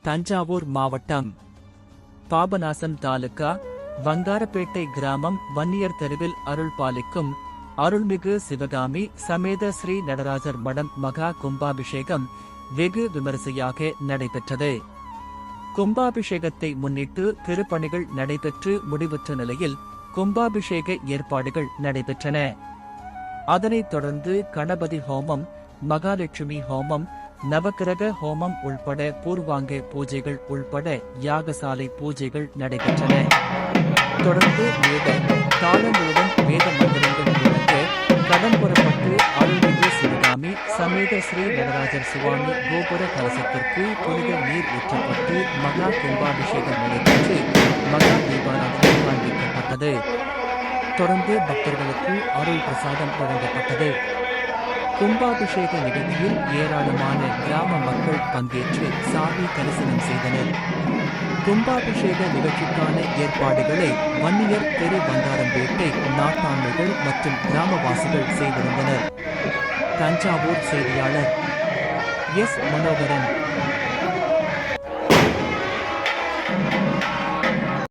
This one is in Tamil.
தஞ்சாவூர் மாவட்டம் பாபநாசம் தாலுகா வங்காரப்பேட்டை கிராமம் வன்னியர் தெருவில் அருள் பாலிக்கும் அருள்மிகு சிவகாமி சமேத ஸ்ரீ நடராஜர் மடம் மகா கும்பாபிஷேகம் வெகு விமரிசையாக நடைபெற்றது. கும்பாபிஷேகத்தை முன்னிட்டு திருப்பணிகள் நடைபெற்று முடிவுற்ற நிலையில் கும்பாபிஷேக ஏற்பாடுகள் நடைபெற்றன. அதனைத் தொடர்ந்து கணபதி ஹோமம், மகாலட்சுமி ஹோமம், நவக்கிரக ஹோமம் உள்பட பூர்வாங்க பூஜைகள் உள்பட யாகசாலை பூஜைகள் நடைபெற்றன. தொடர்ந்து வேத தாளங்களுடன் வேத மந்திரங்கள் முழங்க கடம் புறப்பட்டு அருள்மிகு சிவகாமி சமேத ஸ்ரீ நடராஜர் சுவாமி கோபுர கலசத்திற்கு புனித நீர் ஊற்றப்பட்டு மகா கும்பாபிஷேகம் நடைபெற்று மகா தீபாராதனை காண்பிக்கப்பட்டது. தொடர்ந்து பக்தர்களுக்கு அருள் பிரசாதம் வழங்கப்பட்டது. கும்பாபிஷேக நிகழ்ச்சியில் ஏராளமான கிராம மக்கள் பங்கேற்று சாமி தரிசனம் செய்தனர். கும்பாபிஷேக நிகழ்ச்சிக்கான ஏற்பாடுகளை வன்னியர் தெரு வந்தாரம்பேட்டை நாட்டாண்மைகள் மற்றும் கிராமவாசிகள் செய்திருந்தனர். தஞ்சாவூர் செய்தியாளர் எஸ். மனோகரன்.